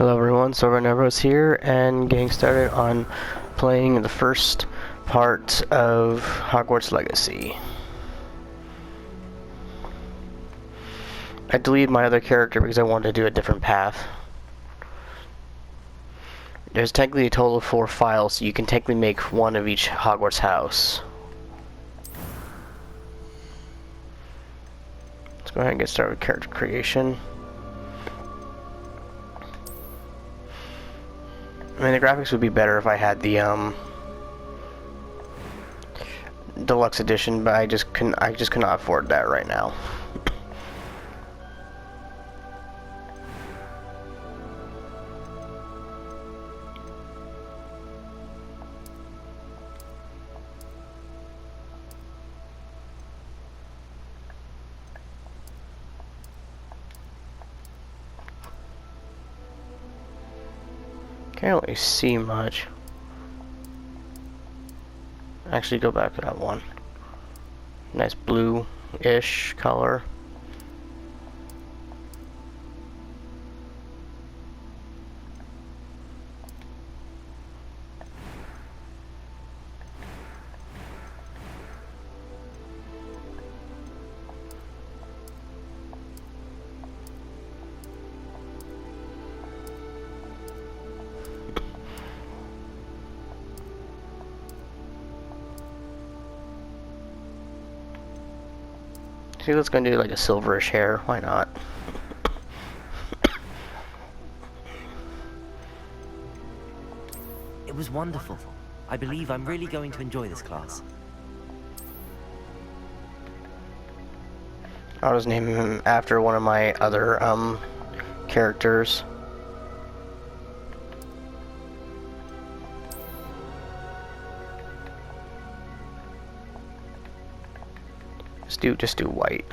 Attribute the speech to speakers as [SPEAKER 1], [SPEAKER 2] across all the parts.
[SPEAKER 1] Hello everyone, Silver here, and getting started on playing the first part of Hogwarts Legacy. I deleted my other character because I wanted to do a different path. There's technically a total of 4 files, so you can technically make one of each Hogwarts house. Let's go ahead and get started with character creation. I mean, the graphics would be better if I had the deluxe edition, but I just cannot afford that right now. Can't really see much. Actually, go back to that one. Nice blue-ish color. See, let's go do like a silverish hair. Why not?
[SPEAKER 2] It was wonderful. I believe I'm really going to enjoy this class.
[SPEAKER 1] I'll just name him after one of my other characters. Just do white.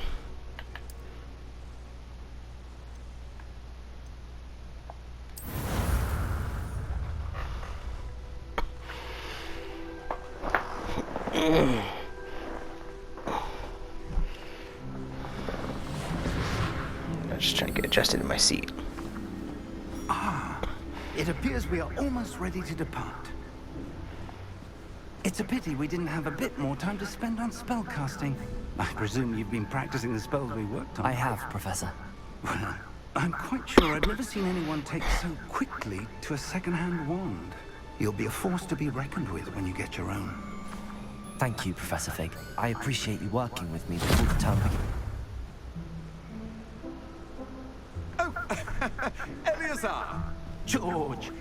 [SPEAKER 1] I'm just trying to get adjusted in my seat.
[SPEAKER 3] It appears we are almost ready to depart. It's a pity we didn't have a bit more time to spend on spellcasting. I presume you've been practicing the spells we worked on.
[SPEAKER 2] I have, Professor.
[SPEAKER 3] Well, I'm quite sure I've never seen anyone take so quickly to a second-hand wand. You'll be a force to be reckoned with when you get your own.
[SPEAKER 2] Thank you, Professor Fig. I appreciate you working with me before the term begins.
[SPEAKER 3] Oh, Eleazar! George!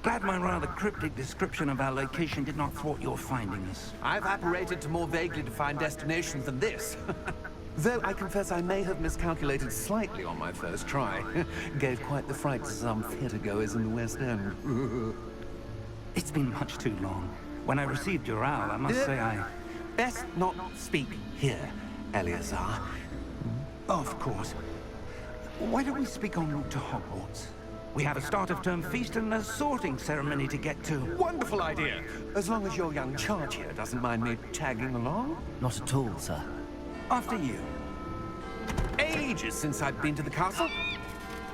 [SPEAKER 3] Glad my rather cryptic description of our location did not thwart your finding us.
[SPEAKER 4] I've apparated to more vaguely defined destinations than this. Though I confess I may have miscalculated slightly on my first try. Gave quite the fright to some theatergoers in the West End.
[SPEAKER 3] It's been much too long. When I received your owl, I must say I...
[SPEAKER 4] Best not speak here, Eleazar.
[SPEAKER 3] Of course. Why don't we speak en route to Hogwarts? We have a start-of-term feast and a sorting ceremony to get to.
[SPEAKER 4] Wonderful idea! As long as your young charge here doesn't mind me tagging along.
[SPEAKER 2] Not at all, sir.
[SPEAKER 3] After you.
[SPEAKER 4] Ages since I've been to the castle.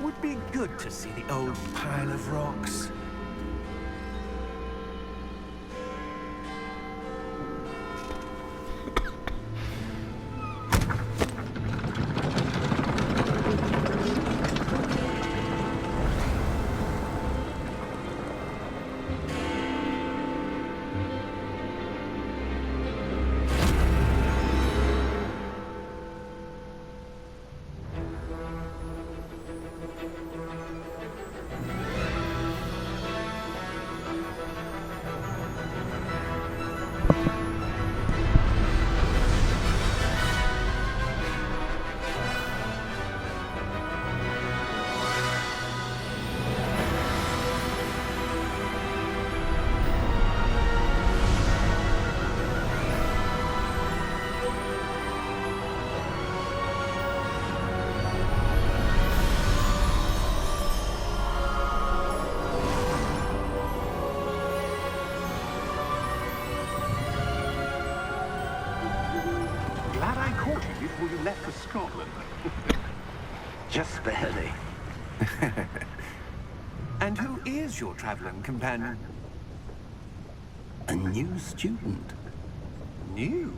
[SPEAKER 4] Would be good to see the old pile of rocks.
[SPEAKER 3] before you left for Scotland. Just barely.
[SPEAKER 4] And who is your traveling companion?
[SPEAKER 3] A new student.
[SPEAKER 4] New?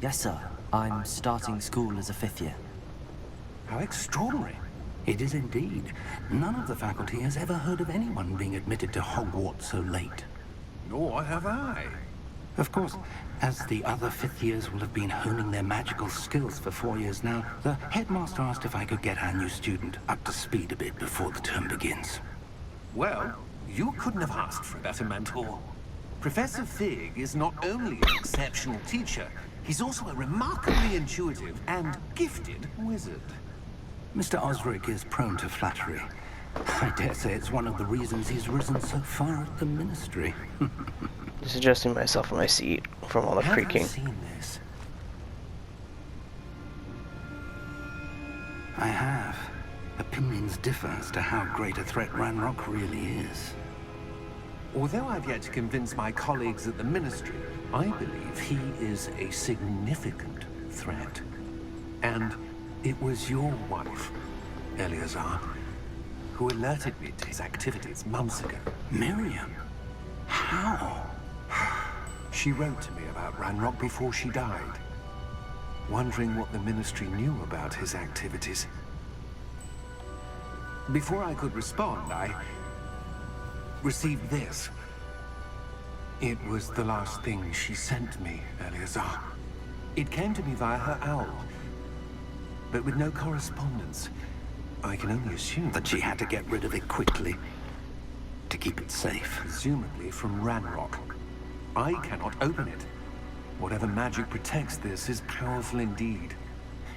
[SPEAKER 2] Yes, sir. I'm starting school as a 5th year.
[SPEAKER 4] How extraordinary.
[SPEAKER 3] It is indeed. None of the faculty has ever heard of anyone being admitted to Hogwarts so late.
[SPEAKER 4] Nor have I.
[SPEAKER 3] Of course, as the other 5th years will have been honing their magical skills for 4 years now, the headmaster asked if I could get our new student up to speed a bit before the term begins.
[SPEAKER 4] Well, you couldn't have asked for a better mentor. Professor Fig is not only an exceptional teacher, he's also a remarkably intuitive and gifted wizard.
[SPEAKER 3] Mr. Osric is prone to flattery. I dare say it's one of the reasons he's risen so far at the Ministry.
[SPEAKER 1] Just adjusting myself in my seat from all the
[SPEAKER 4] Have I
[SPEAKER 1] creaking.
[SPEAKER 4] seen this?
[SPEAKER 3] I have. Opinions differ as to how great a threat Ranrock really is.
[SPEAKER 4] Although I've yet to convince my colleagues at the Ministry, I believe he is a significant threat. And it was your wife, Eleazar, who alerted me to his activities months ago.
[SPEAKER 3] Miriam? How?
[SPEAKER 4] She wrote to me about Ranrock before she died, wondering what the Ministry knew about his activities. Before I could respond, I received this. It was the last thing she sent me, Eleazar. It came to me via her owl, but with no correspondence. I can only assume
[SPEAKER 3] That she had to get rid of it quickly to keep it safe.
[SPEAKER 4] presumably from Ranrock. I cannot open it. Whatever magic protects this is powerful indeed.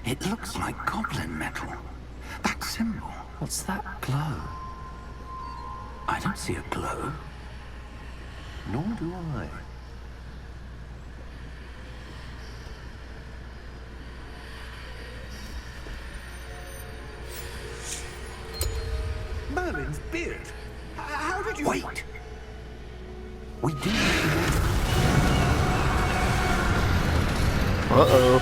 [SPEAKER 3] It looks like goblin metal. That symbol.
[SPEAKER 2] What's that glow?
[SPEAKER 3] I don't see a glow.
[SPEAKER 4] Nor do I. Merlin's beard. How did you...
[SPEAKER 3] Wait! We do.
[SPEAKER 1] Uh-oh.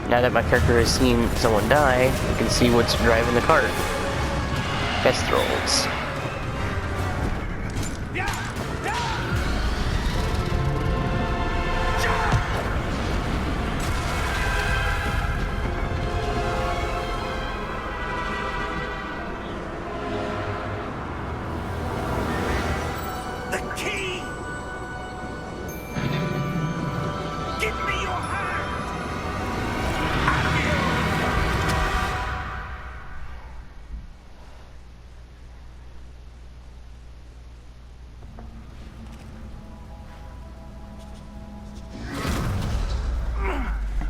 [SPEAKER 1] Now that my character has seen someone die, I can see what's driving the cart. Kestrels.
[SPEAKER 3] The key! Give me your hand!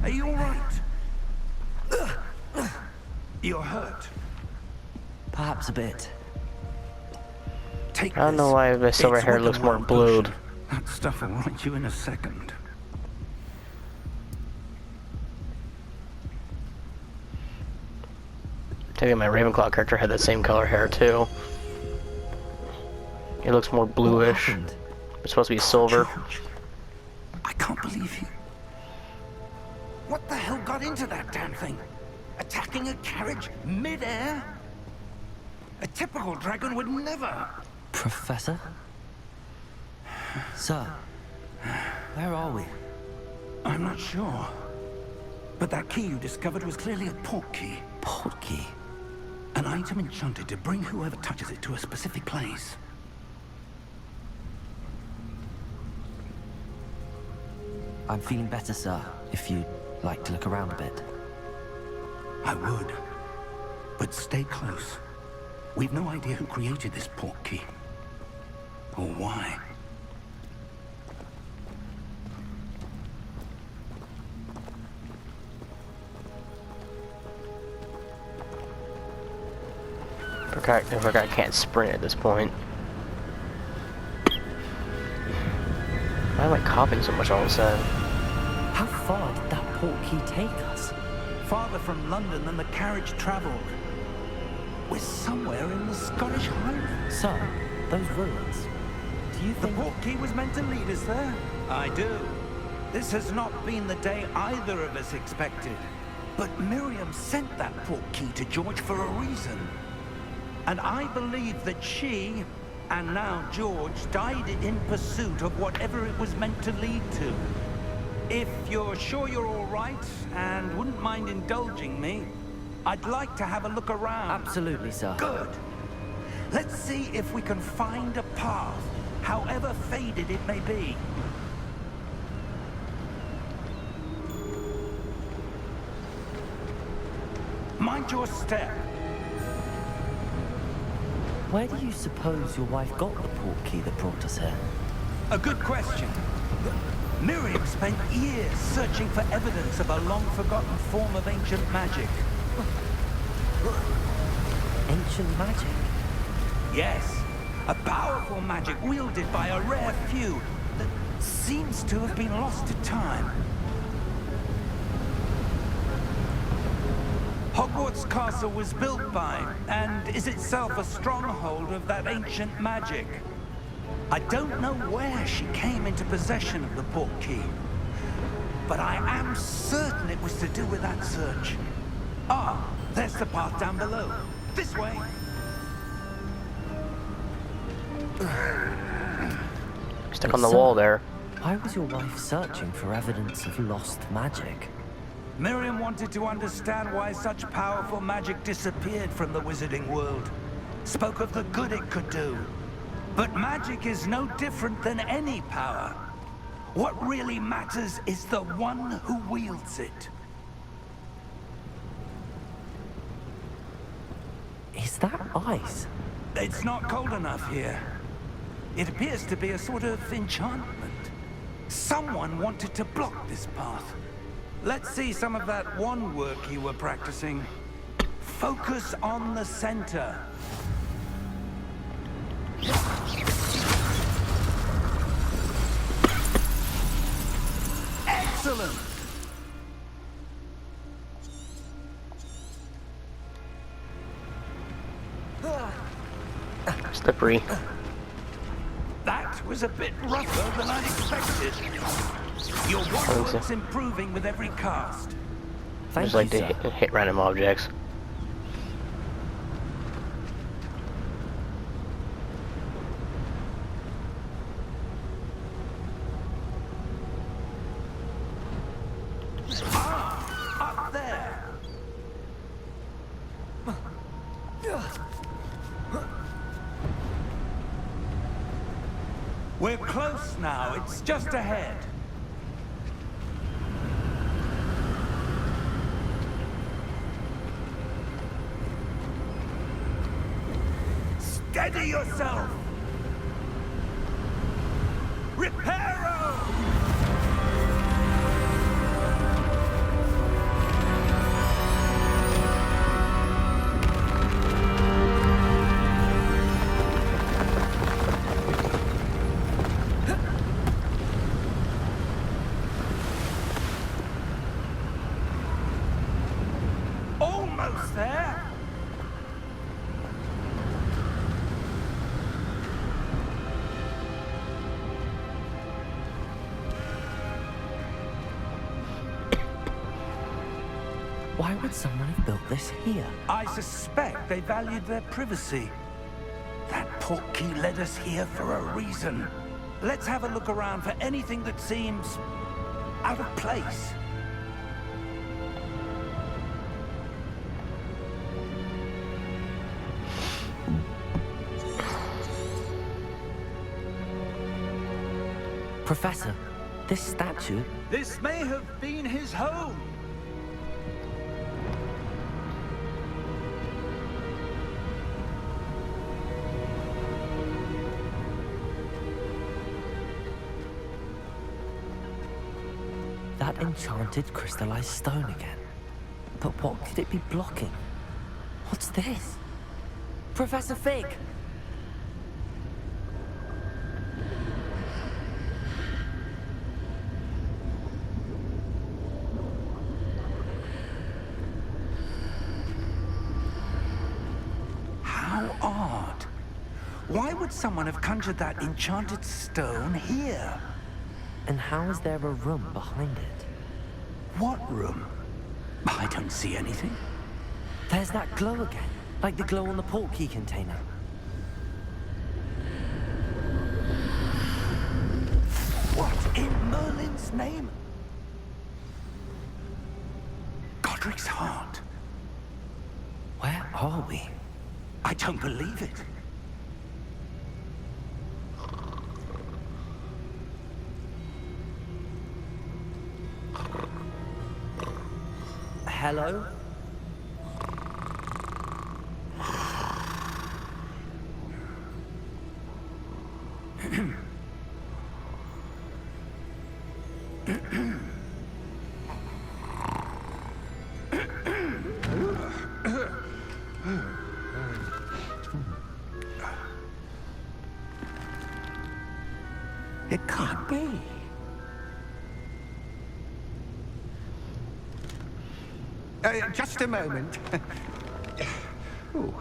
[SPEAKER 3] Are you all right? You're hurt.
[SPEAKER 2] Perhaps a bit.
[SPEAKER 3] Take
[SPEAKER 1] I don't know
[SPEAKER 3] this.
[SPEAKER 1] why the silver
[SPEAKER 3] It's
[SPEAKER 1] hair
[SPEAKER 3] like a
[SPEAKER 1] looks more
[SPEAKER 3] wild
[SPEAKER 1] blued.
[SPEAKER 3] potion. That stuff will right you in a second.
[SPEAKER 1] Maybe my Ravenclaw character had that same color hair too. It looks more
[SPEAKER 2] What
[SPEAKER 1] bluish.
[SPEAKER 2] happened?
[SPEAKER 1] It's supposed to be silver.
[SPEAKER 3] George, I can't believe you. What the hell got into that damn thing? Attacking a carriage mid-air? A typical dragon would never.
[SPEAKER 2] Professor? Sir, where are we?
[SPEAKER 3] I'm not sure. But that key you discovered was clearly a port key.
[SPEAKER 2] Portkey.
[SPEAKER 3] An item enchanted to bring whoever touches it to a specific place.
[SPEAKER 2] I'm feeling better, sir, if you'd like to look around a bit.
[SPEAKER 3] I would. But stay close. We've no idea who created this port key. Or why.
[SPEAKER 1] I forgot I can't sprint at this point. Why am I coughing so much all of a sudden?
[SPEAKER 2] How far did that portkey take us?
[SPEAKER 3] Farther from London than the carriage traveled. We're somewhere in the Scottish Highlands.
[SPEAKER 2] Sir, those ruins. Do Do you
[SPEAKER 3] The
[SPEAKER 2] think...
[SPEAKER 3] portkey was meant to lead us there? I do. This has not been the day either of us expected. But Miriam sent that portkey to George for a reason. And I believe that she, and now George, died in pursuit of whatever it was meant to lead to. If you're sure you're all right, and wouldn't mind indulging me, I'd like to have a look around.
[SPEAKER 2] Absolutely, sir.
[SPEAKER 3] Good. Let's see if we can find a path, however faded it may be. Mind your step.
[SPEAKER 2] Where do you suppose your wife got the portkey that brought us here?
[SPEAKER 3] A good question. Miriam spent years searching for evidence of a long-forgotten form of ancient magic.
[SPEAKER 2] Ancient magic?
[SPEAKER 3] Yes, a powerful magic wielded by a rare few that seems to have been lost to time. Hogwarts Castle was built by, and is itself a stronghold of that ancient magic. I don't know where she came into possession of the portkey, but I am certain it was to do with that search. Ah, there's the path down below. This way.
[SPEAKER 1] Stuck on the wall there.
[SPEAKER 2] Why was your wife searching for evidence of lost magic?
[SPEAKER 3] Miriam wanted to understand why such powerful magic disappeared from the wizarding world. Spoke of the good it could do. But magic is no different than any power. What really matters is the one who wields it.
[SPEAKER 2] Is that ice?
[SPEAKER 3] It's not cold enough here. It appears to be a sort of enchantment. Someone wanted to block this path. Let's see some of that wand work you were practicing. Focus on the center. Excellent!
[SPEAKER 1] Slippery.
[SPEAKER 3] That was a bit rougher than I'd expected. Your wand work's improving with every cast.
[SPEAKER 1] I just
[SPEAKER 2] Thank
[SPEAKER 1] like
[SPEAKER 2] you,
[SPEAKER 1] to
[SPEAKER 2] sir.
[SPEAKER 1] hit random objects.
[SPEAKER 3] Up there! We're close now. It's just ahead. Steady yourself! Reparo! Almost there!
[SPEAKER 2] Why would someone have built this here?
[SPEAKER 3] I suspect they valued their privacy. That portkey led us here for a reason. Let's have a look around for anything that seems out of place.
[SPEAKER 2] Professor, this statue...
[SPEAKER 3] This may have been his home.
[SPEAKER 2] That enchanted crystallized stone again. But what could it be blocking? What's this? Professor Fig!
[SPEAKER 3] How odd. Why would someone have conjured that enchanted stone here?
[SPEAKER 2] And how is there a room behind it?
[SPEAKER 3] What room? I don't see anything.
[SPEAKER 2] There's that glow again, like the glow on the portkey container.
[SPEAKER 3] What in Merlin's name? Godric's heart.
[SPEAKER 2] Where are we?
[SPEAKER 3] I don't believe it.
[SPEAKER 2] Hello?
[SPEAKER 3] It can't be. Just a moment. Ooh.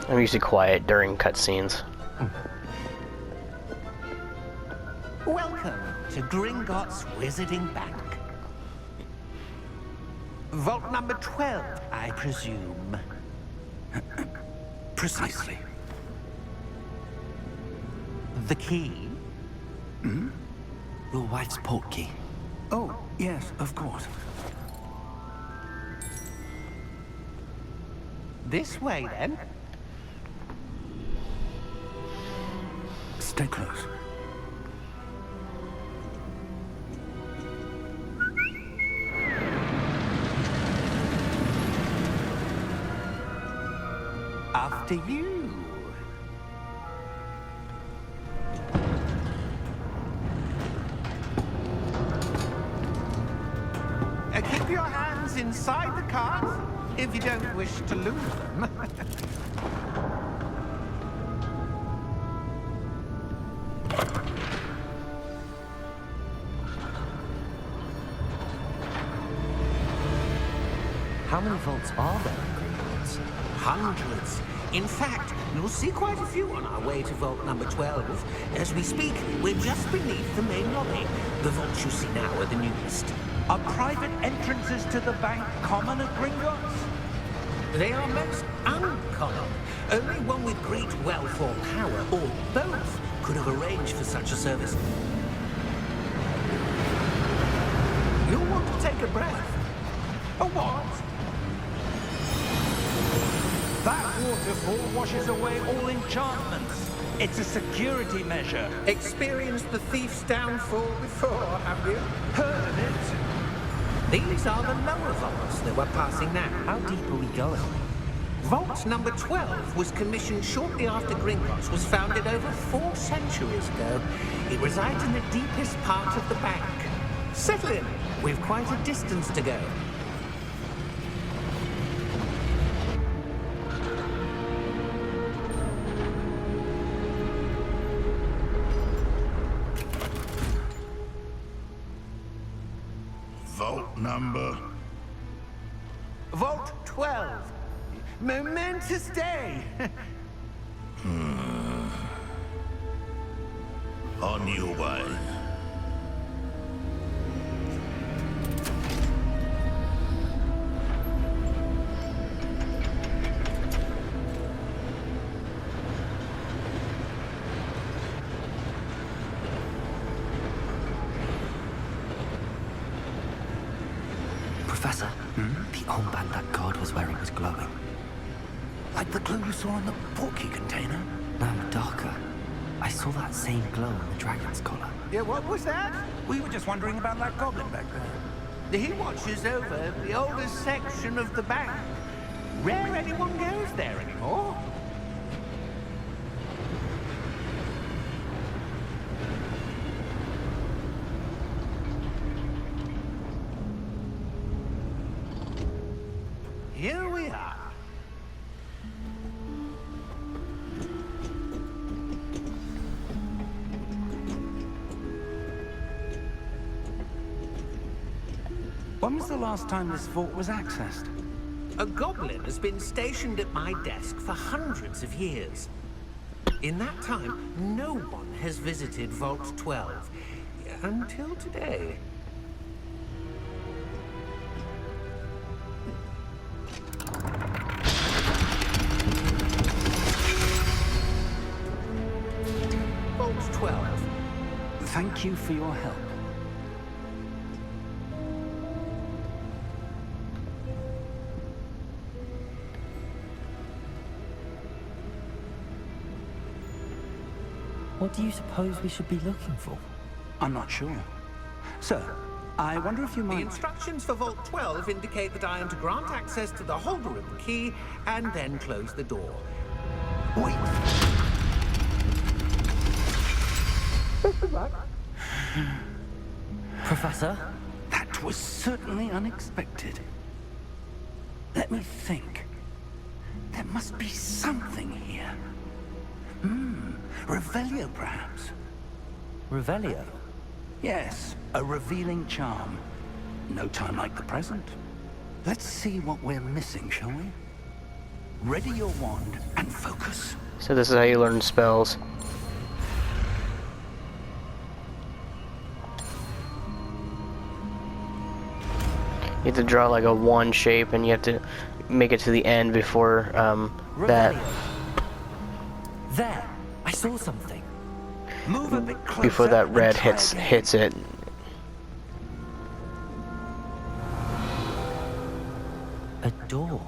[SPEAKER 1] I'm usually quiet during cutscenes.
[SPEAKER 3] Welcome to Gringotts Wizarding Bank. Vault number 12, I presume. Precisely. The key?
[SPEAKER 2] Your wife's portkey.
[SPEAKER 3] Oh, yes, of course. This way, then. Stay close. After you. Keep your hands inside the cart if you don't wish to lose them.
[SPEAKER 2] How many vaults are there in Gringotts?
[SPEAKER 5] Hundreds. In fact, you'll see quite a few on our way to vault number 12. As we speak, we're just beneath the main lobby. The vaults you see now are the newest.
[SPEAKER 3] Are private entrances to the bank common at Gringotts?
[SPEAKER 5] They are most uncommon. Only one with great wealth or power, or both, could have arranged for such a service.
[SPEAKER 3] You'll want to take a breath. A what? That waterfall washes away all enchantments. It's a security measure.
[SPEAKER 5] Experienced the thief's downfall before, have you?
[SPEAKER 3] Heard of it?
[SPEAKER 5] These are the lower vaults that we're passing now.
[SPEAKER 2] How deep are we going?
[SPEAKER 5] Vault number 12 was commissioned shortly after Gringotts was founded over 4 centuries ago. It resides in the deepest part of the bank. Settle in. We've quite a distance to go.
[SPEAKER 6] Vault number?
[SPEAKER 3] Vault 12. Momentous day.
[SPEAKER 6] On your way.
[SPEAKER 2] Professor, the armband that guard was wearing was glowing.
[SPEAKER 3] Like the glow you saw on the portkey container?
[SPEAKER 2] No, darker. I saw that same glow on the dragon's collar.
[SPEAKER 3] Yeah, what was that? We were just wondering about that goblin back there.
[SPEAKER 5] He watches over the oldest section of the bank. Rare anyone goes there anymore. Here we are.
[SPEAKER 3] When was the last time this vault was accessed?
[SPEAKER 5] A goblin has been stationed at my desk for hundreds of years. In that time, no one has visited Vault 12. Until today. Vault 12.
[SPEAKER 3] Thank you for your help.
[SPEAKER 2] What do you suppose we should be looking for?
[SPEAKER 3] I'm not sure. Sir, I wonder if you
[SPEAKER 5] The
[SPEAKER 3] might...
[SPEAKER 5] instructions for Vault 12 indicate that I am to grant access to the holder of the key and then close the door.
[SPEAKER 3] Wait!
[SPEAKER 2] Professor?
[SPEAKER 3] That was certainly unexpected. Let me think. There must be something here. Revelio, perhaps?
[SPEAKER 2] Revelio?
[SPEAKER 3] Yes, a revealing charm. No time like the present. Let's see what we're missing, shall we? Ready your wand and focus.
[SPEAKER 1] So this is how you learn spells. You have to draw like a one shape, and you have to make it to the end before that.
[SPEAKER 2] Revelio. There! I saw something.
[SPEAKER 3] Move a bit closer.
[SPEAKER 1] Before that
[SPEAKER 3] and
[SPEAKER 1] red
[SPEAKER 3] try
[SPEAKER 1] hits
[SPEAKER 3] again.
[SPEAKER 1] it.
[SPEAKER 2] A door.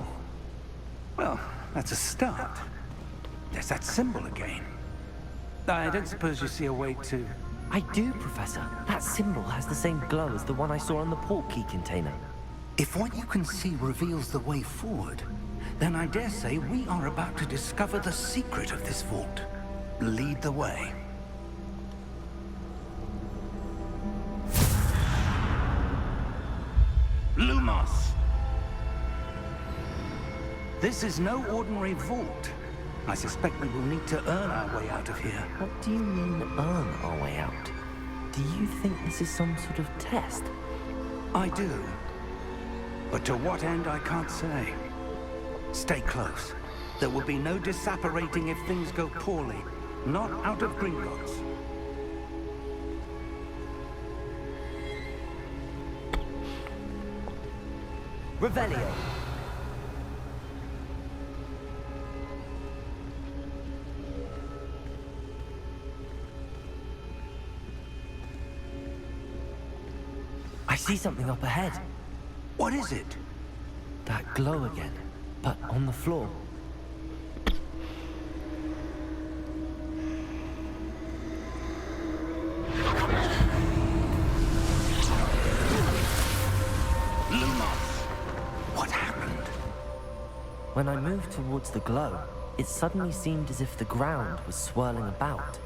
[SPEAKER 3] Well, that's a start. There's that symbol again. I don't suppose you see a way to...
[SPEAKER 2] I do, Professor. That symbol has the same glow as the one I saw on the port key container.
[SPEAKER 3] If what you can see reveals the way forward, then I dare say we are about to discover the secret of this vault. Lead the way. Lumos! This is no ordinary vault. I suspect we will need to earn our way out of here.
[SPEAKER 2] What do you mean, earn our way out? Do you think this is some sort of test?
[SPEAKER 3] I do. But to what end, I can't say. Stay close. There will be no disapparating if things go poorly. Not out of Gringotts.
[SPEAKER 2] Revelio. I see something up ahead.
[SPEAKER 3] What is it?
[SPEAKER 2] That glow again, but on the floor.
[SPEAKER 3] Lumos! What happened?
[SPEAKER 2] When I moved towards the glow, it suddenly seemed as if the ground was swirling about.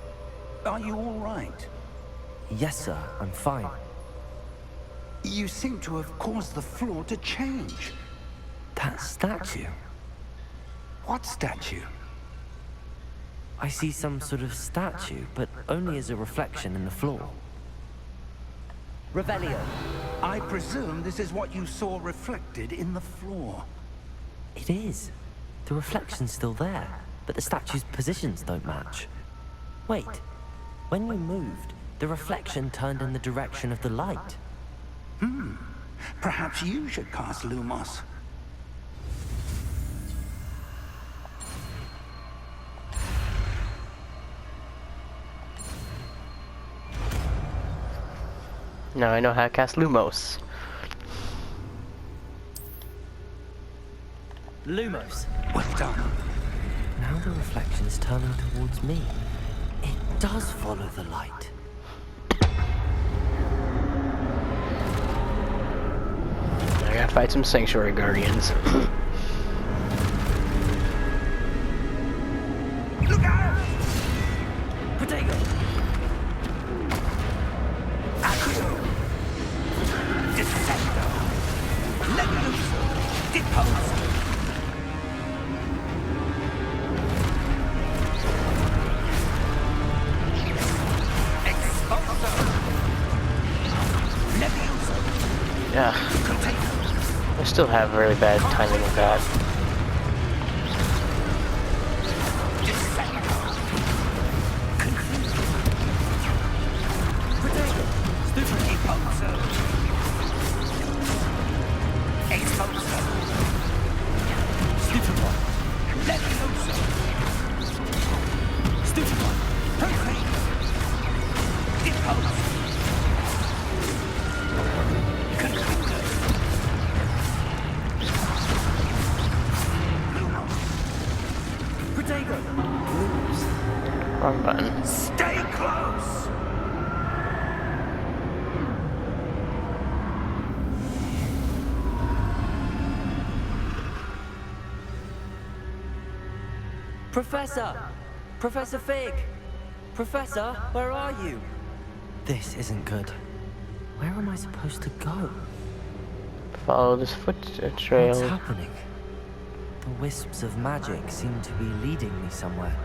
[SPEAKER 3] Are you all right?
[SPEAKER 2] Yes, sir, I'm fine.
[SPEAKER 3] You seem to have caused the floor to change.
[SPEAKER 2] That statue.
[SPEAKER 3] What statue?
[SPEAKER 2] I see some sort of statue, but only as a reflection in the floor. Revelio.
[SPEAKER 3] I presume this is what you saw reflected in the floor.
[SPEAKER 2] It is. The reflection's still there, but the statue's positions don't match. Wait. When you moved, the reflection turned in the direction of the light.
[SPEAKER 3] Perhaps you should cast Lumos.
[SPEAKER 1] Now I know how to cast Lumos.
[SPEAKER 2] Lumos.
[SPEAKER 3] Well done.
[SPEAKER 2] Now the reflection is turning towards me. It does follow the light.
[SPEAKER 1] I gotta fight some Sanctuary Guardians.
[SPEAKER 3] Look out!
[SPEAKER 2] Potato!
[SPEAKER 3] Accio! Descendo! Leviluso! Deposo! Exposo! Leviluso!
[SPEAKER 1] Yeah.
[SPEAKER 3] Container!
[SPEAKER 1] There's still have really bad timing with that. Wrong button.
[SPEAKER 3] Stay close!
[SPEAKER 2] Professor! Professor Fig! Professor, where are you? This isn't good. Where am I supposed to go?
[SPEAKER 1] Follow this foot trail.
[SPEAKER 2] What's happening? The wisps of magic seem to be leading me somewhere.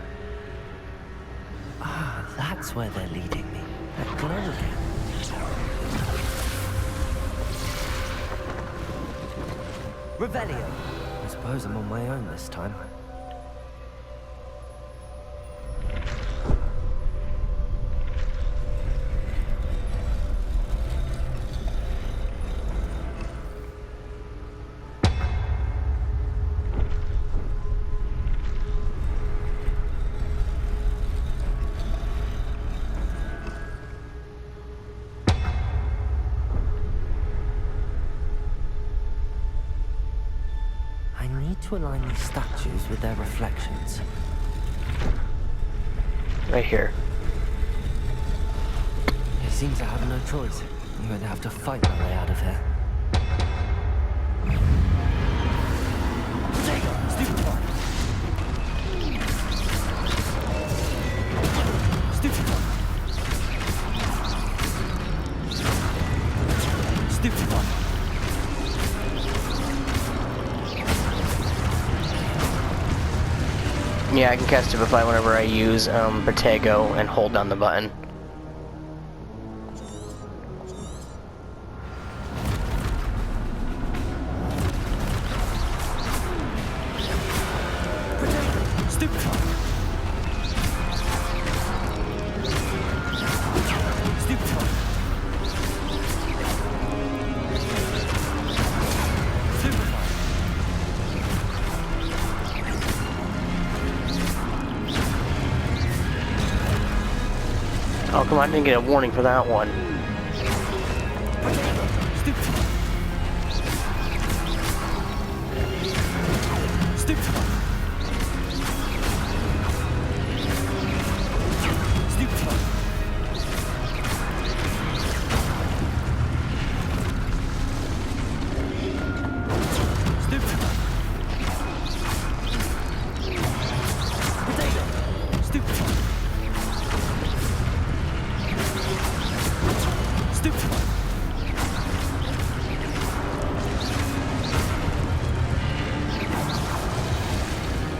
[SPEAKER 2] Ah, that's where they're leading me. That glow again. Revelio! I suppose I'm on my own this time. To align these statues with their reflections.
[SPEAKER 1] Right here.
[SPEAKER 2] He seems to have no choice. I'm going to have to fight my way out of here. Stupid one! Stupid one! Stupid one!
[SPEAKER 1] Yeah, I can cast Stupefy whenever I use Protego and hold down the button.
[SPEAKER 2] Stupefy! Stupefy!
[SPEAKER 1] Oh, come on, I didn't get a warning for that one.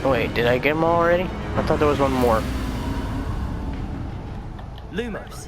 [SPEAKER 1] Wait, did I get them all already? I thought there was one more.
[SPEAKER 2] Lumos.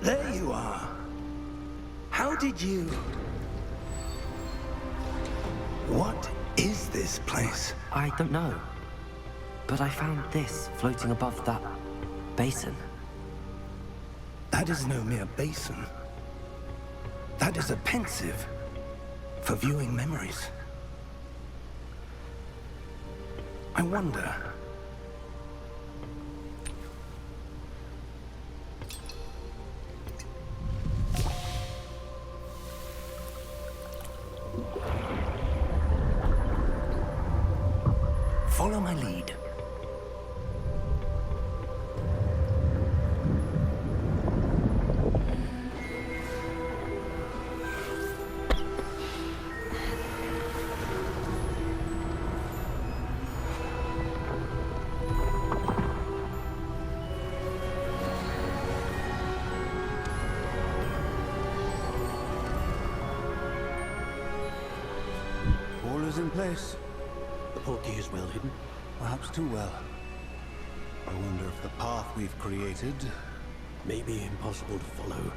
[SPEAKER 3] There you are. How did you... What is this place?
[SPEAKER 2] I don't know. But I found this floating above that basin.
[SPEAKER 3] That is no mere basin. That is a pensive for viewing memories. I wonder. Follow my lead.
[SPEAKER 7] All is in place.
[SPEAKER 8] The portkey is well hidden.
[SPEAKER 7] Perhaps too well. I wonder if the path we've created...
[SPEAKER 8] May be impossible to follow.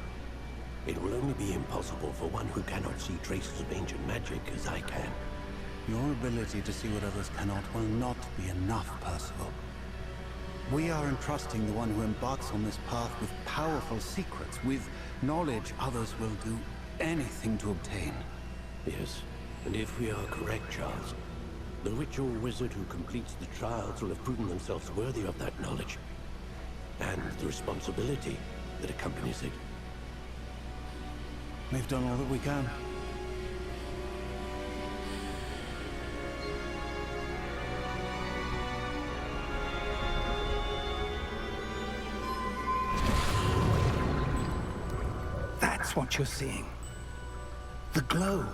[SPEAKER 8] It will only be impossible for one who cannot see traces of ancient magic as I can.
[SPEAKER 7] Your ability to see what others cannot will not be enough, Percival. We are entrusting the one who embarks on this path with powerful secrets, with knowledge others will do anything to obtain.
[SPEAKER 8] Yes, and if we are correct, Charles, the ritual wizard who completes the trials will have proven themselves worthy of that knowledge. And the responsibility that accompanies it.
[SPEAKER 7] We've done all that we can.
[SPEAKER 3] That's what you're seeing. The glow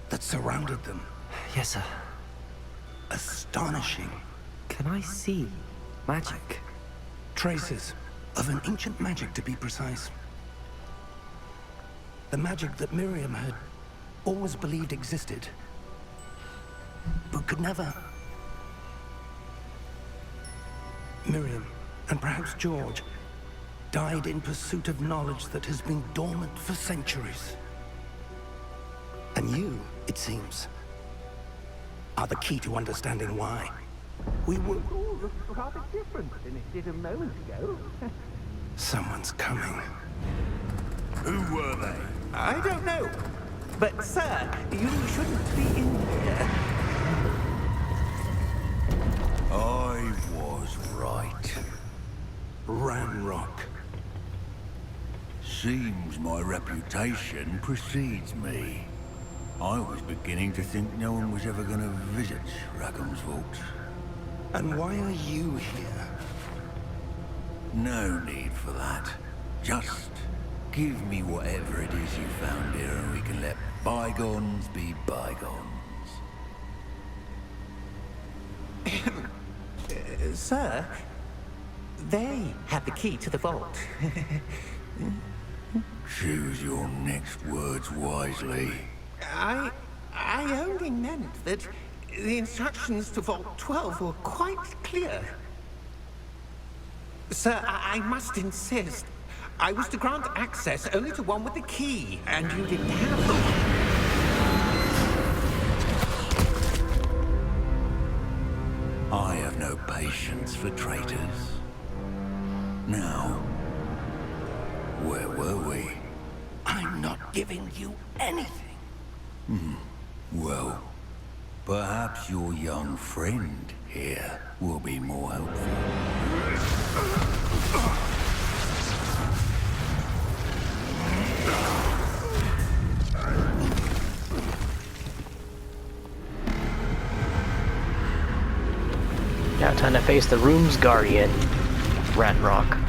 [SPEAKER 3] that surrounded them.
[SPEAKER 2] Yes, sir.
[SPEAKER 3] Astonishing.
[SPEAKER 2] Can I see magic?
[SPEAKER 3] Traces of an ancient magic, to be precise. The magic that Miriam had always believed existed, but could never. Miriam, and perhaps George, died in pursuit of knowledge that has been dormant for centuries. And you, it seems, are the key to understanding why. We were
[SPEAKER 5] All looks rather different than it did a moment ago.
[SPEAKER 3] Someone's coming.
[SPEAKER 6] Who were they?
[SPEAKER 5] I don't know. But, sir, you shouldn't be in here.
[SPEAKER 6] I was right.
[SPEAKER 3] Ranrock.
[SPEAKER 6] Seems my reputation precedes me. I was beginning to think no one was ever going to visit Rackham's vault.
[SPEAKER 3] And why are you here?
[SPEAKER 6] No need for that. Just give me whatever it is you found here and we can let bygones be bygones.
[SPEAKER 5] Sir, they have the key to the vault.
[SPEAKER 6] Choose your next words wisely.
[SPEAKER 5] I only meant that the instructions to Vault 12 were quite clear. Sir, I must insist. I was to grant access only to one with the key, and you didn't have them.
[SPEAKER 6] I have no patience for traitors. Now, where were we?
[SPEAKER 3] I'm not giving you anything.
[SPEAKER 6] Well, perhaps your young friend here will be more helpful.
[SPEAKER 1] Now time to face the room's guardian, Ranrock.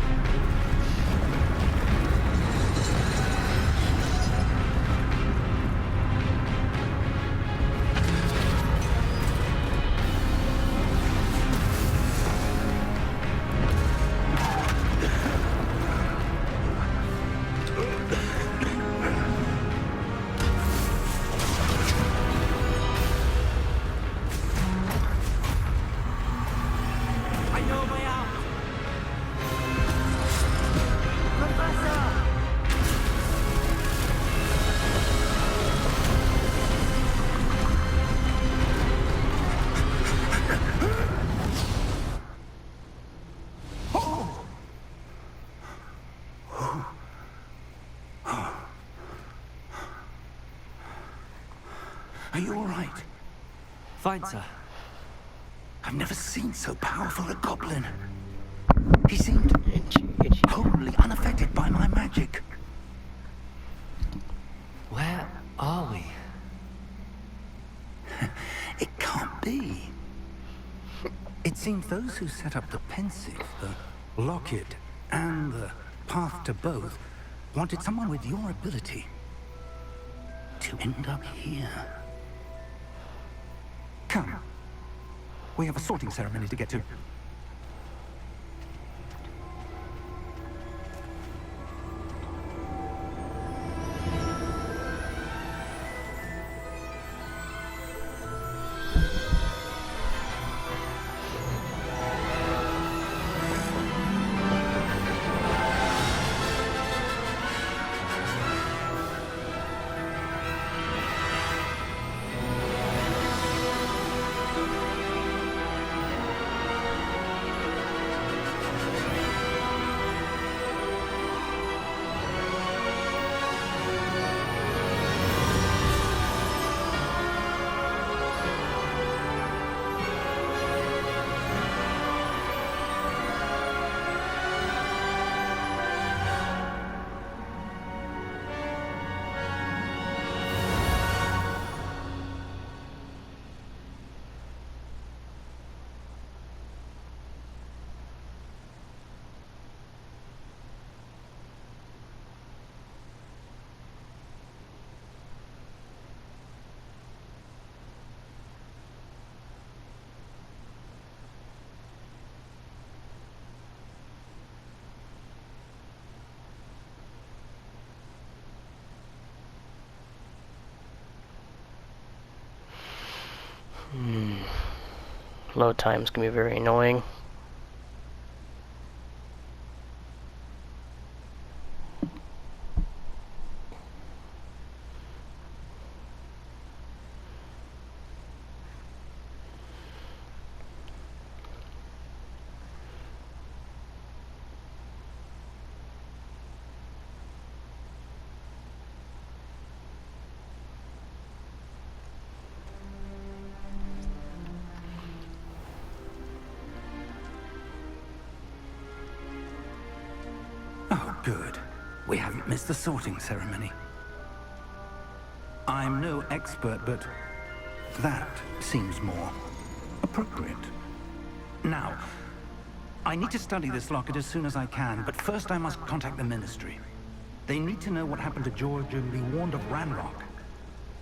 [SPEAKER 3] Are you all right?
[SPEAKER 2] Fine, sir.
[SPEAKER 3] I've never seen so powerful a goblin. He seemed
[SPEAKER 1] Itchy.
[SPEAKER 3] wholly unaffected by my magic.
[SPEAKER 2] Where are we?
[SPEAKER 3] It can't be. It seems those who set up the pensive, the locket, and the path to both wanted someone with your ability to end up here. Come. We have a sorting ceremony to get to.
[SPEAKER 1] Load times can be very annoying.
[SPEAKER 3] Oh, good. We haven't missed the sorting ceremony. I'm no expert, but that seems more appropriate. Now, I need to study this locket as soon as I can, but first I must contact the Ministry. They need to know what happened to George and be warned of Ranrock.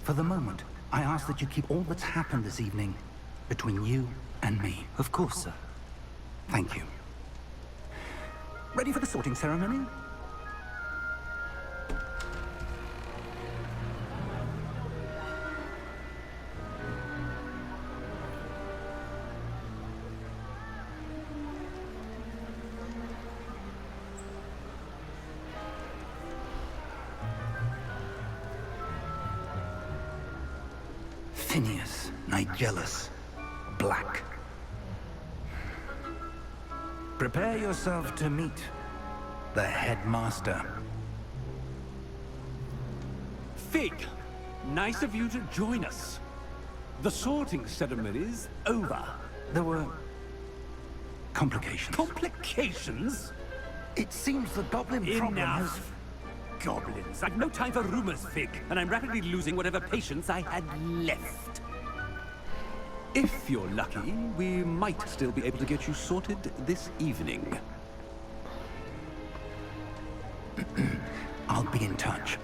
[SPEAKER 3] For the moment, I ask that you keep all that's happened this evening between you and me.
[SPEAKER 2] Of course, sir.
[SPEAKER 3] Thank you. Ready for the sorting ceremony? Phineas, Nigellus, Black. Prepare yourself to meet the headmaster.
[SPEAKER 9] Fig, nice of you to join us. The sorting ceremony's over.
[SPEAKER 3] There were complications.
[SPEAKER 9] Complications?
[SPEAKER 3] It seems the goblin problem has...
[SPEAKER 9] Enough. Goblins. I've no time for rumors, Fig, and I'm rapidly losing whatever patience I had left. If you're lucky, we might still be able to get you sorted this evening.
[SPEAKER 3] I'll be in touch.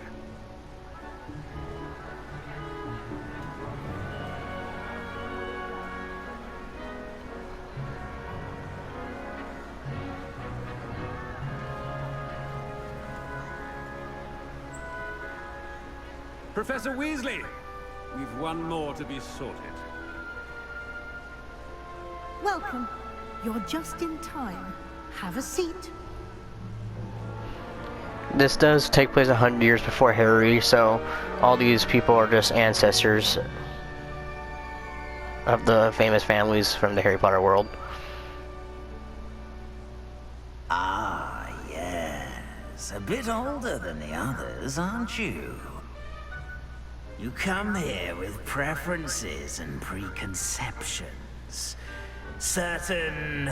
[SPEAKER 9] Professor Weasley, we've one more to be sorted.
[SPEAKER 10] Welcome. You're just in time. Have a seat.
[SPEAKER 1] This does take place 100 years before Harry, so all these people are just ancestors of the famous families from the Harry Potter world.
[SPEAKER 11] Ah, yes. A bit older than the others, aren't you? You come here with preferences and preconceptions. certain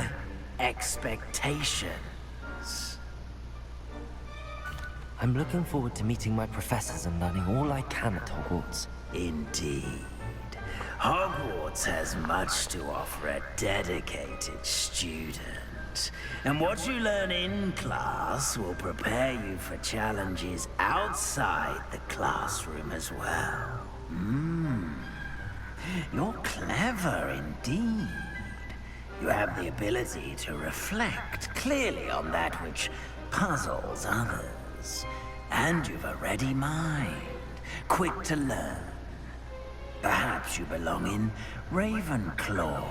[SPEAKER 11] expectations.
[SPEAKER 2] I'm looking forward to meeting my professors and learning all I can at Hogwarts.
[SPEAKER 11] Indeed. Hogwarts has much to offer a dedicated student. And what you learn in class will prepare you for challenges outside the classroom as well. You're clever indeed. You have the ability to reflect clearly on that which puzzles others. And you've a ready mind, quick to learn. Perhaps you belong in Ravenclaw.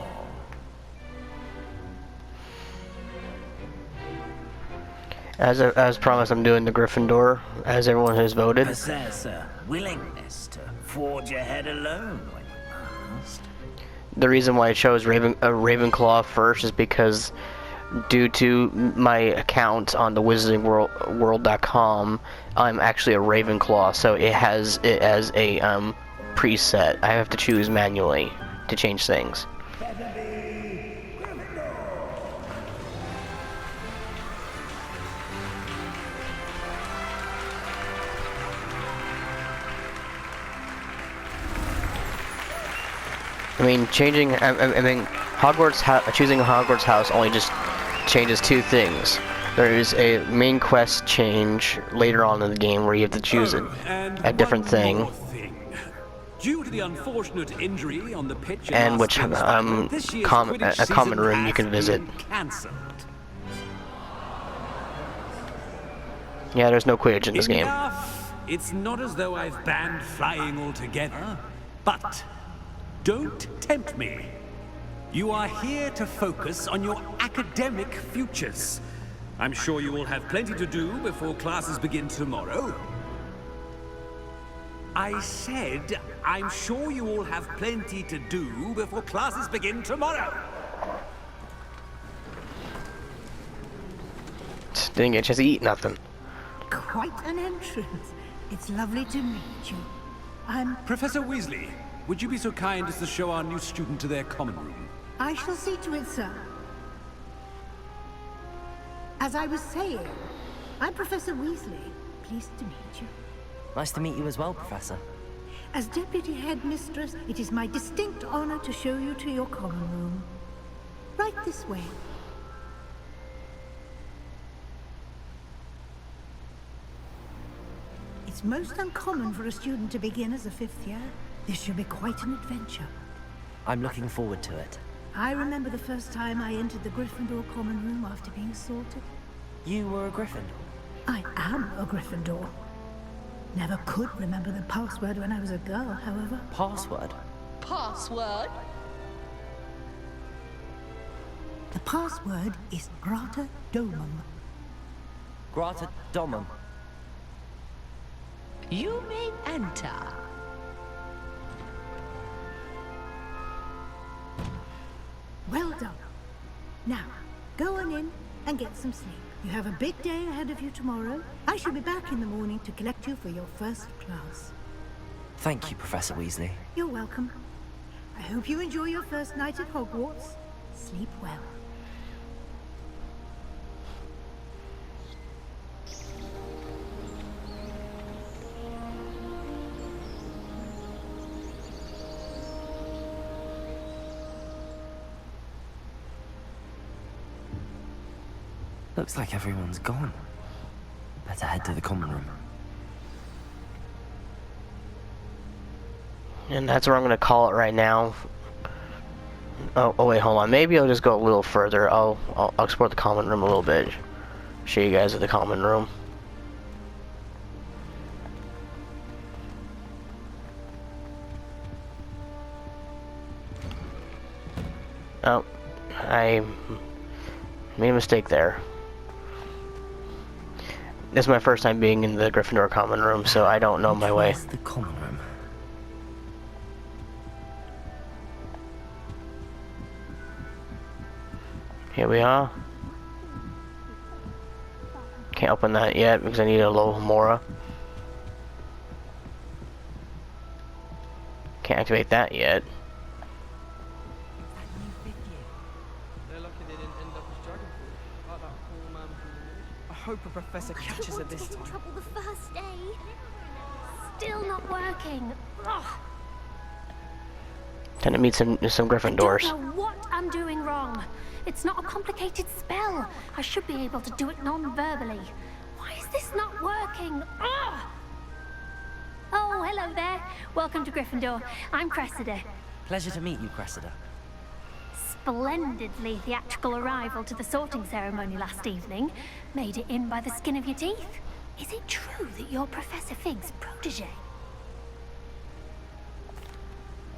[SPEAKER 1] As promised, I'm doing the Gryffindor, as everyone has voted.
[SPEAKER 11] Possess a willingness to forge ahead alone when you must.
[SPEAKER 1] The reason why I chose Ravenclaw first is because, due to my account on the WizardingWorld.com, I'm actually a Ravenclaw, so it has it as a preset. I have to choose manually to change things. I mean, choosing a Hogwarts house only just changes two things. There is a main quest change later on in the game where you have to choose a different thing.
[SPEAKER 9] Due to the unfortunate injury on the pitch
[SPEAKER 1] And which a common room you can visit.
[SPEAKER 9] Cancelled.
[SPEAKER 1] Yeah, there's no Quidditch in this game.
[SPEAKER 9] It's not as though I've banned flying altogether, but don't tempt me. You are here to focus on your academic futures. I'm sure you will have plenty to do before classes begin tomorrow. I said, I'm sure you all have plenty to do before classes begin tomorrow.
[SPEAKER 1] Didn't get a chance to eat nothing.
[SPEAKER 10] Quite an entrance. It's lovely to meet you.
[SPEAKER 9] Professor Weasley, would you be so kind as to show our new student to their common room?
[SPEAKER 10] I shall see to it, sir. As I was saying, I'm Professor Weasley. Pleased to meet you.
[SPEAKER 2] Nice to meet you as well, Professor.
[SPEAKER 10] As Deputy Headmistress, it is my distinct honor to show you to your common room. Right this way. It's most uncommon for a student to begin as a fifth year. This should be quite an adventure.
[SPEAKER 2] I'm looking forward to it.
[SPEAKER 10] I remember the first time I entered the Gryffindor common room after being sorted.
[SPEAKER 2] You were a Gryffindor?
[SPEAKER 10] I am a Gryffindor. Never could remember the password when I was a girl, however.
[SPEAKER 2] Password?
[SPEAKER 12] Password?
[SPEAKER 10] The password is Grata Domum.
[SPEAKER 2] Grata Domum.
[SPEAKER 12] You may enter.
[SPEAKER 10] Well done. Now, go on in and get some sleep. You have a big day ahead of you tomorrow. I shall be back in the morning to collect you for your first class.
[SPEAKER 2] Thank you, Professor Weasley.
[SPEAKER 10] You're welcome. I hope you enjoy your first night at Hogwarts. Sleep well.
[SPEAKER 2] Looks like everyone's gone. Better head to the common room.
[SPEAKER 1] And that's where I'm gonna call it right now. Oh wait, hold on. Maybe I'll just go a little further. I'll explore the common room a little bit. Show you guys the common room. Oh, I made a mistake there. This is my first time being in the Gryffindor common room, so I don't know my way.
[SPEAKER 2] Where's the common room?
[SPEAKER 1] Here we are. Can't open that yet because I need a low Mora. Can't activate that yet.
[SPEAKER 13] hope a professor catches it this time.
[SPEAKER 14] Trouble the first day. Still not working. Ugh.
[SPEAKER 1] Time to meet some Gryffindors.
[SPEAKER 14] I don't know what I'm doing wrong. It's not a complicated spell. I should be able to do it non-verbally. Why is this not working? Ugh. Oh, hello there. Welcome to Gryffindor. I'm Cressida.
[SPEAKER 2] Pleasure to meet you, Cressida.
[SPEAKER 14] Splendidly theatrical arrival to the sorting ceremony last evening. Made it in by the skin of your teeth. Is it true that you're Professor Fig's protege?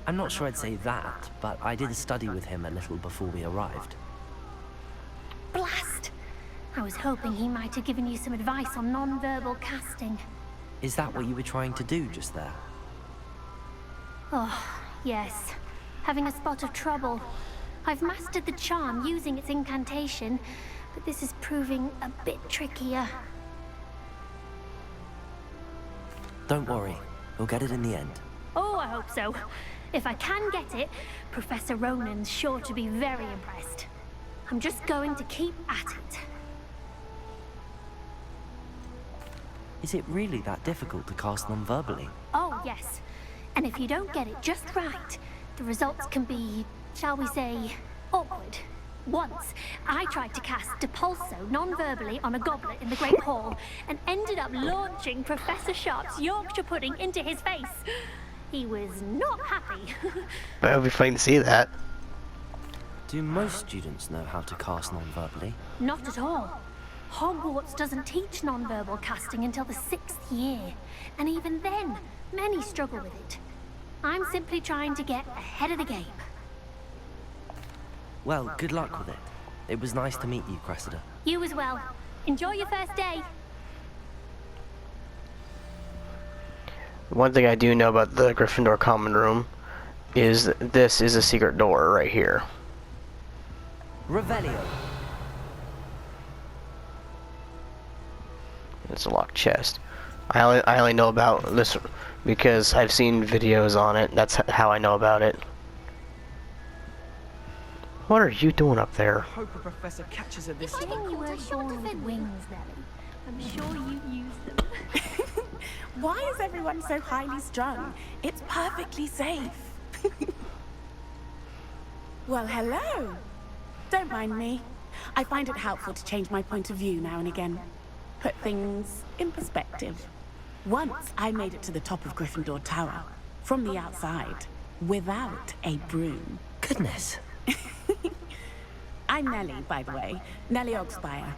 [SPEAKER 2] I'm not sure I'd say that, but I did study with him a little before we arrived.
[SPEAKER 14] Blast! I was hoping he might have given you some advice on non-verbal casting.
[SPEAKER 2] Is that what you were trying to do just there?
[SPEAKER 14] Oh, yes. Having a spot of trouble. I've mastered the charm using its incantation, but this is proving a bit trickier.
[SPEAKER 2] Don't worry, we'll get it in the end.
[SPEAKER 14] Oh, I hope so. If I can get it, Professor Ronan's sure to be very impressed. I'm just going to keep at it.
[SPEAKER 2] Is it really that difficult to cast non-verbally?
[SPEAKER 14] Oh, yes. And if you don't get it just right, the results can be, shall we say, awkward. Once, I tried to cast Depulso non-verbally on a goblet in the Great Hall and ended up launching Professor Sharp's Yorkshire pudding into his face. He was not happy.
[SPEAKER 1] That would be fun to see that.
[SPEAKER 2] Do most students know how to cast non-verbally?
[SPEAKER 14] Not at all. Hogwarts doesn't teach non-verbal casting until the 6th year. And even then, many struggle with it. I'm simply trying to get ahead of the game.
[SPEAKER 2] Well, good luck with it. It was nice to meet you, Cressida.
[SPEAKER 14] You as well. Enjoy your first day.
[SPEAKER 1] One thing I do know about the Gryffindor common room is that this is a secret door right here.
[SPEAKER 2] Revelio.
[SPEAKER 1] It's a locked chest. I only know about this because I've seen videos on it. That's how I know about it. What are you doing up there?
[SPEAKER 13] I hope a professor catches it this time.
[SPEAKER 14] You were born with wings, Nelly. I'm sure you use them.
[SPEAKER 15] Why is everyone so highly strung? It's perfectly safe. Well, hello. Don't mind me. I find it helpful to change my point of view now and again. Put things in perspective. Once I made it to the top of Gryffindor Tower, from the outside, without a broom.
[SPEAKER 2] Goodness.
[SPEAKER 15] I'm Nellie, by the way. Nellie Ogspire.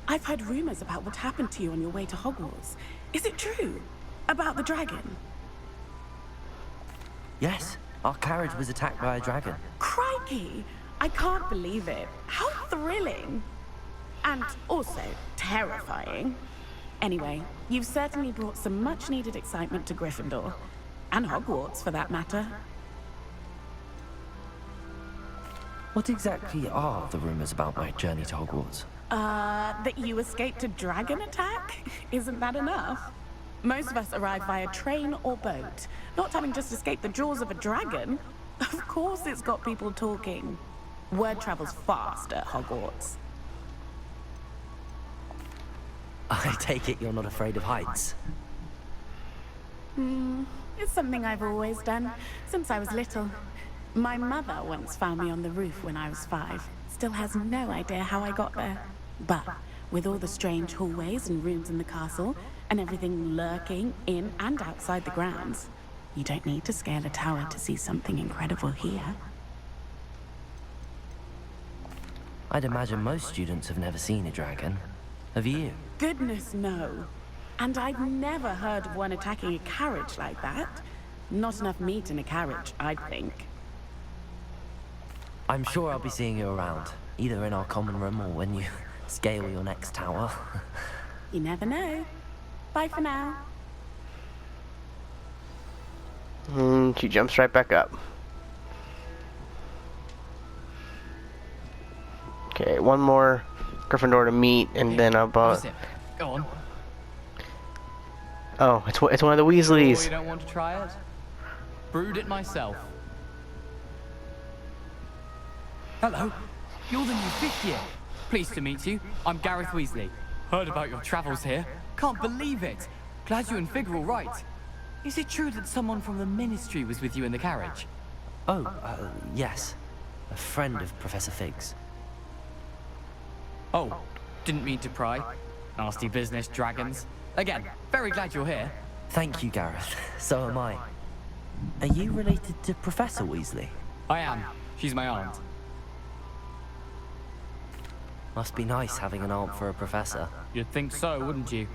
[SPEAKER 15] I've heard rumors about what happened to you on your way to Hogwarts. Is it true? About the dragon?
[SPEAKER 2] Yes, our carriage was attacked by a dragon.
[SPEAKER 15] Crikey! I can't believe it. How thrilling! And also terrifying. Anyway, you've certainly brought some much-needed excitement to Gryffindor. And Hogwarts, for that matter.
[SPEAKER 2] What exactly are the rumors about my journey to Hogwarts?
[SPEAKER 15] That you escaped a dragon attack? Isn't that enough? Most of us arrive via train or boat, not having just escaped the jaws of a dragon. Of course it's got people talking. Word travels fast at Hogwarts.
[SPEAKER 2] I take it you're not afraid of heights.
[SPEAKER 15] It's something I've always done, since I was little. My mother once found me on the roof when I was 5. Still has no idea how I got there. But with all the strange hallways and rooms in the castle, and everything lurking in and outside the grounds, you don't need to scale a tower to see something incredible here.
[SPEAKER 2] I'd imagine most students have never seen a dragon. Have you?
[SPEAKER 15] Goodness, no. And I've never heard of one attacking a carriage like that. Not enough meat in a carriage, I'd think.
[SPEAKER 2] I'm sure I'll be seeing you around, either in our common room or when you scale your next tower.
[SPEAKER 15] You never know. Bye for now.
[SPEAKER 1] She jumps right back up. Okay, one more Gryffindor to meet, and then about.
[SPEAKER 16] Go on.
[SPEAKER 1] Oh, it's one of the Weasleys.
[SPEAKER 16] Oh, you don't want to try it? Brewed it myself. Hello, you're the new 5th year. Pleased to meet you. I'm Gareth Weasley. Heard about your travels here. Can't believe it. Glad you and Fig are all right. Is it true that someone from the Ministry was with you in the carriage?
[SPEAKER 2] Oh, yes. A friend of Professor Fig's.
[SPEAKER 16] Oh, didn't mean to pry. Nasty business, dragons. Again, very glad you're here.
[SPEAKER 2] Thank you, Gareth. So am I. Are you related to Professor Weasley?
[SPEAKER 16] I am. She's my aunt.
[SPEAKER 2] Must be nice having an aunt for a professor.
[SPEAKER 16] You'd think so, wouldn't you?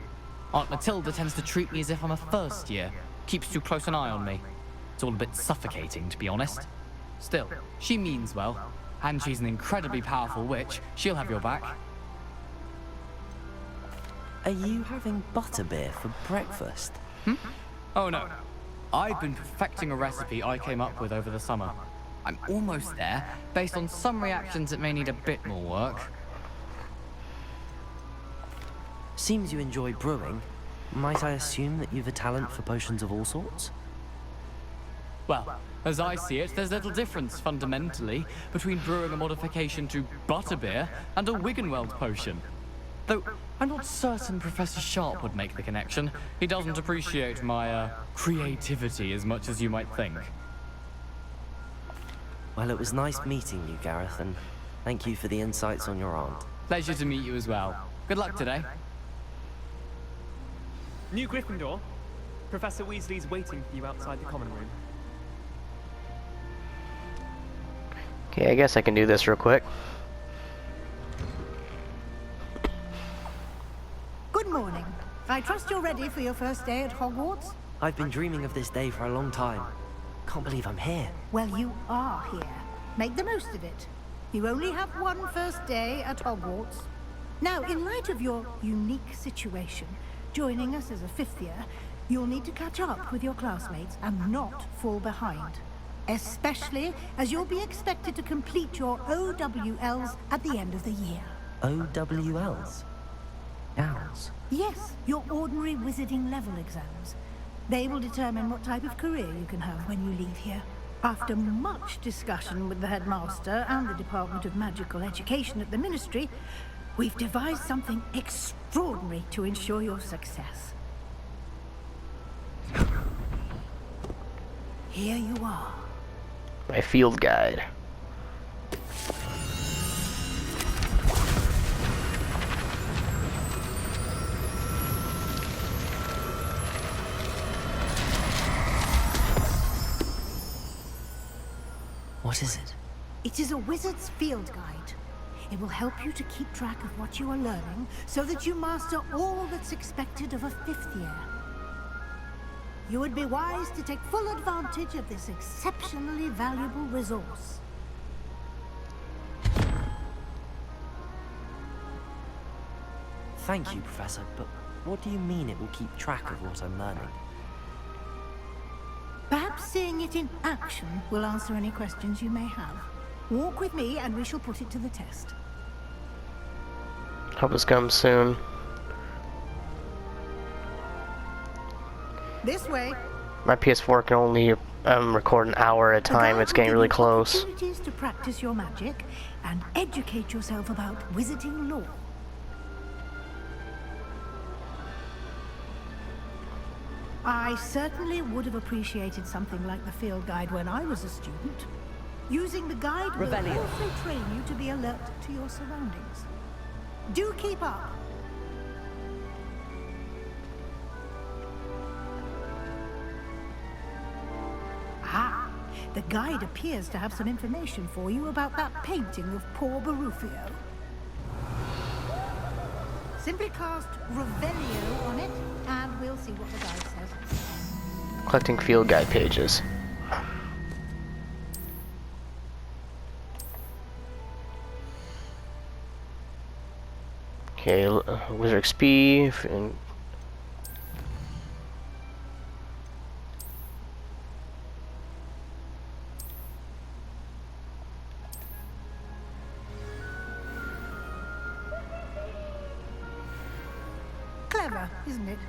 [SPEAKER 16] Aunt Matilda tends to treat me as if I'm a first year. Keeps too close an eye on me. It's all a bit suffocating, to be honest. Still, she means well. And she's an incredibly powerful witch. She'll have your back.
[SPEAKER 2] Are you having butterbeer for breakfast?
[SPEAKER 16] Oh no. I've been perfecting a recipe I came up with over the summer. I'm almost there, based on some reactions that may need a bit more work.
[SPEAKER 2] Seems you enjoy brewing. Might I assume that you've a talent for potions of all sorts?
[SPEAKER 16] Well, as I see it, there's little difference, fundamentally, between brewing a modification to butterbeer and a Wiggenweld potion. Though, I'm not certain Professor Sharp would make the connection. He doesn't appreciate my, creativity as much as you might think.
[SPEAKER 2] Well, it was nice meeting you, Gareth, and thank you for the insights on your aunt.
[SPEAKER 16] Pleasure to meet you as well. Good luck today.
[SPEAKER 13] New Griffondor. Professor Weasley's waiting for you outside the common room.
[SPEAKER 1] Okay, I guess I can do this real quick.
[SPEAKER 10] Good morning. I trust you're ready for your first day at Hogwarts?
[SPEAKER 2] I've been dreaming of this day for a long time. Can't believe I'm here.
[SPEAKER 10] Well, you are here. Make the most of it. You only have one first day at Hogwarts. Now, in light of your unique situation, joining us as a fifth year, you'll need to catch up with your classmates and not fall behind. Especially as you'll be expected to complete your OWLs at the end of the year.
[SPEAKER 2] OWLs? Owls?
[SPEAKER 10] Yes, your ordinary wizarding level exams. They will determine what type of career you can have when you leave here. After much discussion with the headmaster and the Department of Magical Education at the Ministry, we've devised something extraordinary to ensure your success. Here you are.
[SPEAKER 1] My field guide.
[SPEAKER 2] What is it?
[SPEAKER 10] It is a wizard's field guide. It will help you to keep track of what you are learning so that you master all that's expected of a fifth year. You would be wise to take full advantage of this exceptionally valuable resource.
[SPEAKER 2] Thank you, Professor, but what do you mean it will keep track of what I'm learning?
[SPEAKER 10] Perhaps seeing it in action will answer any questions you may have. Walk with me and we shall put it to the test.
[SPEAKER 1] Hope this comes soon.
[SPEAKER 10] This way.
[SPEAKER 1] My PS4 can only record an hour at a time. It's getting really close.
[SPEAKER 10] Opportunities to practice your magic and educate yourself about wizarding lore. I certainly would have appreciated something like the field guide when I was a student. Using the guide will also train you to be alert to your surroundings. Do keep up. Ah, the guide appears to have some information for you about that painting of poor Barufio. Simply cast Revelio on it, and we'll see what the guide says.
[SPEAKER 1] Collecting field guide pages. Okay, Wizard XP, and
[SPEAKER 10] clever, isn't it?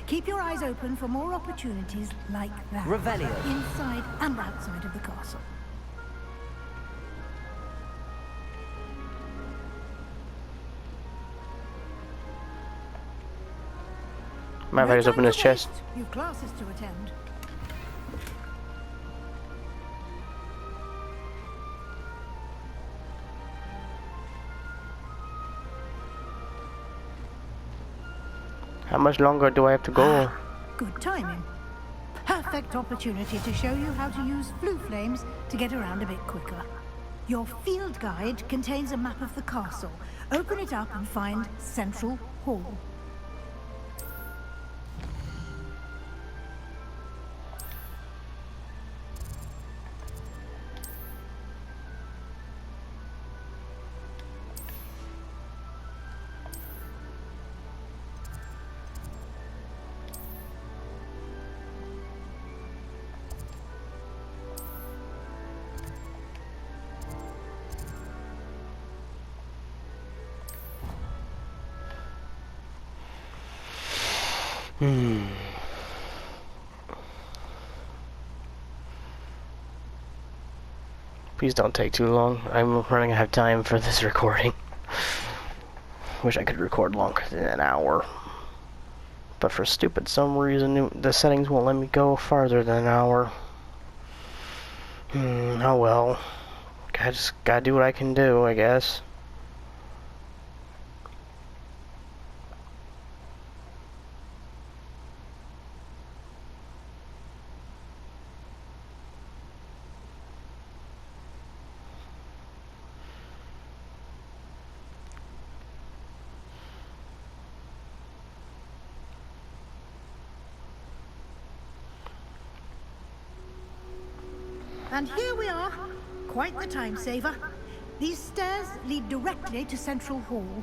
[SPEAKER 10] Keep your eyes open for more opportunities like that.
[SPEAKER 2] Revelio.
[SPEAKER 10] Inside and outside of the castle.
[SPEAKER 1] Matter of fact, just open his chest.
[SPEAKER 10] You've classes to attend.
[SPEAKER 1] How much longer do I have to go?
[SPEAKER 10] Good timing. Perfect opportunity to show you how to use flue flames to get around a bit quicker. Your field guide contains a map of the castle. Open it up and find Central Hall.
[SPEAKER 1] Please don't take too long. I'm running out of time for this recording. Wish I could record longer than an hour. But for stupid some reason, the settings won't let me go farther than an hour. Oh well. I just gotta do what I can do, I guess.
[SPEAKER 10] And here we are. Quite the time saver. These stairs lead directly to Central Hall.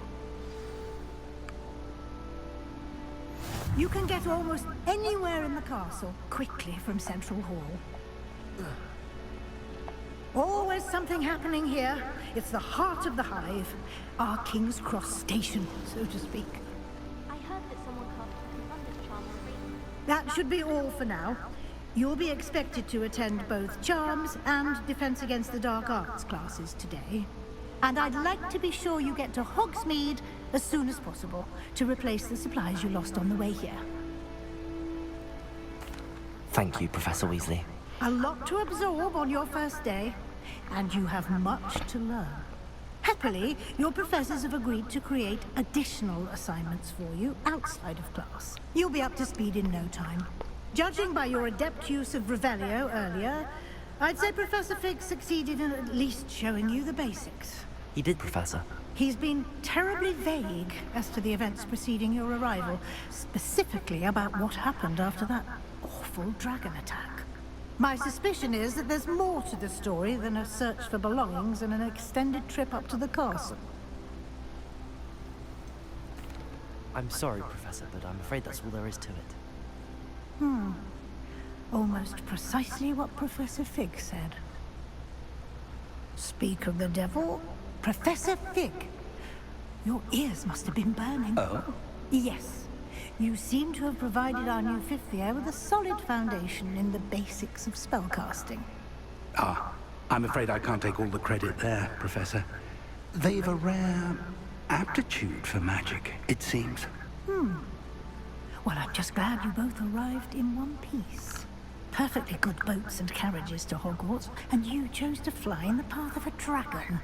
[SPEAKER 10] You can get almost anywhere in the castle quickly from Central Hall. Always something happening here. It's the heart of the hive. Our King's Cross station, so to speak.
[SPEAKER 14] I heard that someone cast a Thunder's charm on Raven.
[SPEAKER 10] That should be all for now. You'll be expected to attend both Charms and Defense Against the Dark Arts classes today. And I'd like to be sure you get to Hogsmeade as soon as possible to replace the supplies you lost on the way here.
[SPEAKER 2] Thank you, Professor Weasley.
[SPEAKER 10] A lot to absorb on your first day, and you have much to learn. Happily, your professors have agreed to create additional assignments for you outside of class. You'll be up to speed in no time. Judging by your adept use of Revelio earlier, I'd say Professor Fig succeeded in at least showing you the basics.
[SPEAKER 2] He did, Professor.
[SPEAKER 10] He's been terribly vague as to the events preceding your arrival, specifically about what happened after that awful dragon attack. My suspicion is that there's more to the story than a search for belongings and an extended trip up to the castle.
[SPEAKER 2] I'm sorry, Professor, but I'm afraid that's all there is to it.
[SPEAKER 10] Almost precisely what Professor Fig said. Speak of the devil, Professor Fig. Your ears must have been burning.
[SPEAKER 3] Oh?
[SPEAKER 10] Yes. You seem to have provided our new fifth year with a solid foundation in the basics of spellcasting.
[SPEAKER 3] Ah, I'm afraid I can't take all the credit there, Professor. They've a rare aptitude for magic, it seems.
[SPEAKER 10] Well, I'm just glad you both arrived in one piece. Perfectly good boats and carriages to Hogwarts, and you chose to fly in the path of a dragon.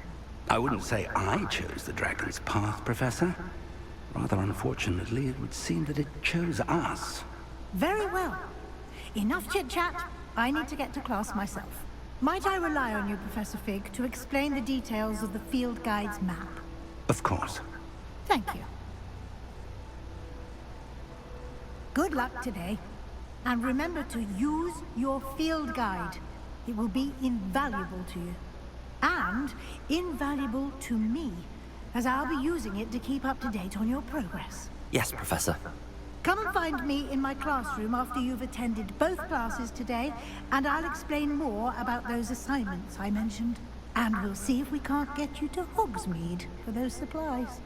[SPEAKER 3] I wouldn't say I chose the dragon's path, Professor. Rather unfortunately, it would seem that it chose us.
[SPEAKER 10] Very well. Enough chit-chat. I need to get to class myself. Might I rely on you, Professor Fig, to explain the details of the field guide's map?
[SPEAKER 3] Of course.
[SPEAKER 10] Thank you. Good luck today. And remember to use your field guide. It will be invaluable to you. And invaluable to me, as I'll be using it to keep up to date on your progress.
[SPEAKER 2] Yes, Professor.
[SPEAKER 10] Come and find me in my classroom after you've attended both classes today, and I'll explain more about those assignments I mentioned. And we'll see if we can't get you to Hogsmeade for those supplies.